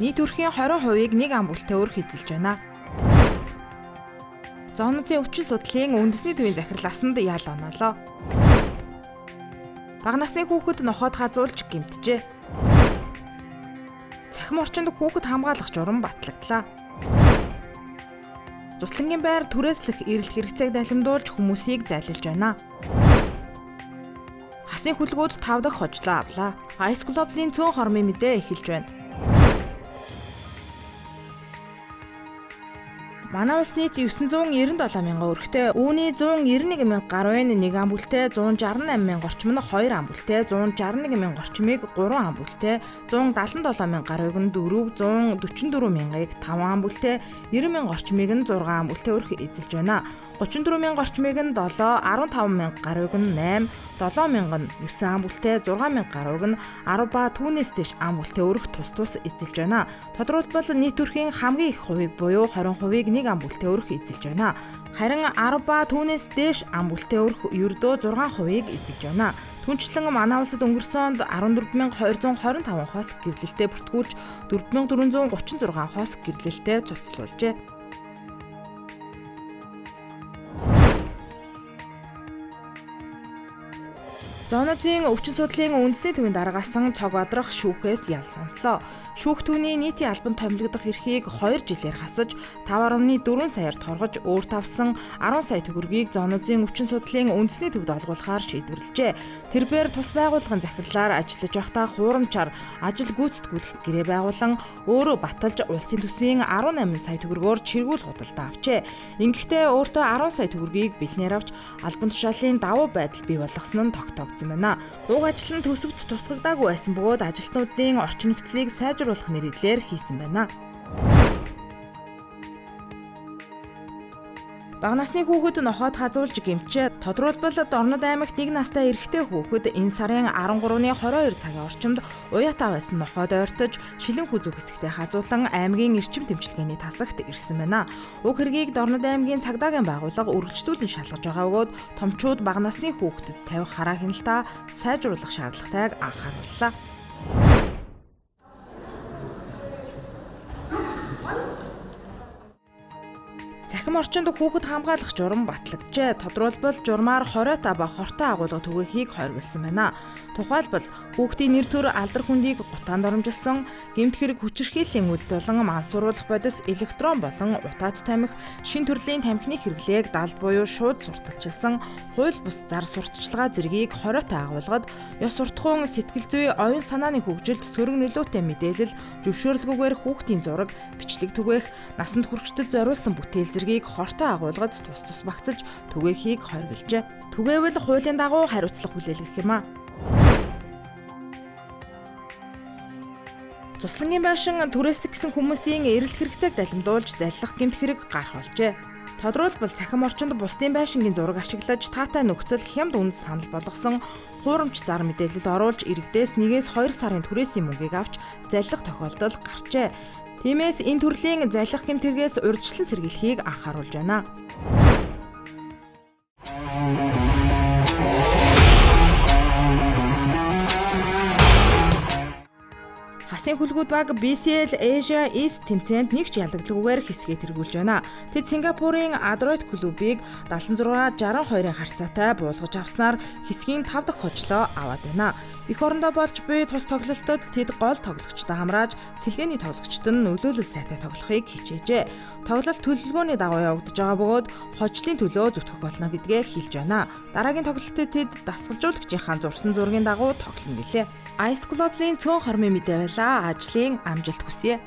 нийт өрхийн 20%-ыг нэг ам бүлтэй өрх эзэлж байна. Зоонуудын өвчин судлалын үндэсний төвийн захирлаасанд ял оноолоо. Бага насны хүүхэд нохоод хазуулж гэмтжээ. Цахим орчинд хүүхэд хамгаалах журам батлагдлаа. Цуслангийн байр түрээслэх эрэлт хэрэгцээг далимдуулж хүмүүсийг зайлилж байна. Хасын хүлгүүд 5 дахь хожлоо авлаа. Ice Global-ийн цөөн хормын мэдээ эхэлж байна. Манай улс нийт 997 мянган өрхтэй, үүний 191 мянга гаруй нь 1 ам бүлтэй, 168 мянга орчим нь 2 ам бүлтэй, 161 мянга орчмыг 3 ам бүлтэй, 177 мянга гаруйг нь 4, 144 мянгаыг 5 ам бүлтэй, 90 мянга орчмыг нь 6 ам бүлтэй өрх эзэлж байна. 34 мянга орчмыг нь 7, 15 мянга гаруйг нь 8, 7 мянга нь 9 ам бүлтэй, 6 мянга гаруйг нь 10 ба түүнээс дэш ам бүлтэй өрх тус эзэлж байна. Тодорхойлбол нийт өрхийн хамгийн их хувийг буюу 20%-ыг нэг ам бүлтэй өрх эзэлж байна. Харин 10 ба түүнээс дээш ам бүлтэй өрх ердөө 6%-ийг эзэлж байна. Түүнчлэн манай улсад өнгөрсөн онд 14225 хос гэрлэлтэд бүртгүүлж 4436 хос гэрлэлтэд цуцлуулжээ. Зоонуудын өвчин судлалын үндэсний төвийн дараагасан Цог Бадрах шүүхээс ял сонслоо. Шүүх түүний нийтийн албанд томилогдох эрхийг 2 жилээр хасаж 5.4 саяар торгож өөрт авсан 10 сая төгрөгийг зоонуудын өвчин судлалын үндэсний төвд олгуулахаар шийдвэрлэжээ. Тэрбээр тус байгууллагын захирлаар ажиллаж байхдаа хуурамчаар ажил гүйцэтгүүлэх гэрээ байгуулан өөрөө баталж улсын төсвийн 18 сая төгрөгөөр чиргүүл худалдаа авчээ. Ингэхдээ өөртөө 10 сая төгрөгийг бэлнээр авч албан тушаалын давуу байдал бий болгосон нь тогтоогдсон байна. Уг ажил нь төсөвт тусгагдаагүй байсан бөгөөд ажилтнуудын орчин нөхцөлийг сайжруулах нэрээр хийсэн байна. Бага насны хүүхэд нохоод хазуулж гэмтжээ. Тодорхойлбол Дорнод аймагт 1 настай эрэгтэй хүүхэд энэ сарын 13-ны 22 цагийн орчимд уяатаа байсан нохоод ойртож шилэн хүзүүх хэсэгтээ хазуулан аймгийн эрчим тэмчилгээний тасагт ирсэн байна. Уг хэргийг Дорнод аймгийн цагдаагийн байгууллага үргэлжлүүлэн шалгаж байгаа бөгөөд томчууд бага насны хүүхдэд тавих хараа хяналтаа сайжруулах шаардлагатайг анхаарууллаа. Цахим орчинд хүүхэд хамгаалах журам батлагджээ. Тодорхойлбол журмаар хориотой ба хортой агуулга түгээхийг хоригдсан байна. Тухайлбал хүүхдийн нэр төр алдар хүндийг гутаанд оромжилсан, гэмт хэрэг хүчирхийллийн үйл болон мансууруулах бодис электрон болон утаад тамхи, шин төрлийн тамхины хэрэглээг далд буюу шууд сурталчилсан, хууль бус зар сурталчилгаа зэргийг хориотой агуулгад, ёс суртахуун, сэтгэл зүй, оюун санааны хөгжилд сөрөг нөлөөтэй мэдээлэл, зөвшөөрлгүйгээр хүүхдийн зураг, бичлэг түгээх, насанд хүрэхтэд зориулсан бүтээл зэргийг хортой агуулгад тус багцаж түгээхийг хоригложээ. Түгээвэл хуулийн дагуу хариуцлага хүлээлгэх юм а. Цуслангийн байшин түрээслэх гэсэн хүмүүсийн эрэлт хэрэгцээг далимдуулж заллах гэмт хэрэг гарах болжээ. Тодорхойлбол цахим орчинд бусдын байшингийн зураг ашиглаж таатай нөхцөл хямд үнд санал болгосон хуурамч зар мэдээлэл оруулж иргэдээс 1-2 сарын түрээсийн мөнгийг авч заллах тохиолдол гарчээ. Тиймээс энэ төрлийн заллах гэмт хэрэгээс урьдчилан сэргийлэхийг анхааруулж байна. Хасын хүлгүүд баг BCL Asia East тэмцээнд нэг ч ялагдлагүйгээр хэсгээ тэргүүлж байна. Тэд Сингапурын Adroit клубыг 76-62-ын харьцаатай буулгаж авснаар хэсгийн 5 дахь хожлоо аваад байна. Эх орондоо болж буй тус тоглолтод тэд гол тоглогчтой хамрааж цэлгээний тоглогчдод нь нөлөөлөл сайтай тоглохыг хичээжээ. Тоглолт төлөвлөгөөний дагуу явагдаж байгаа бөгөөд хожлын төлөө зүтгэх болно гэдгээ хэлж байна. Дараагийн тоглолтод тэд дасгалжуулагчийн зурсан зургийн дагуу тоглоно гэлээ. Ice Global-ийн цөөн хормын мэдээ байлаа. Ажлын амжилт хүсье.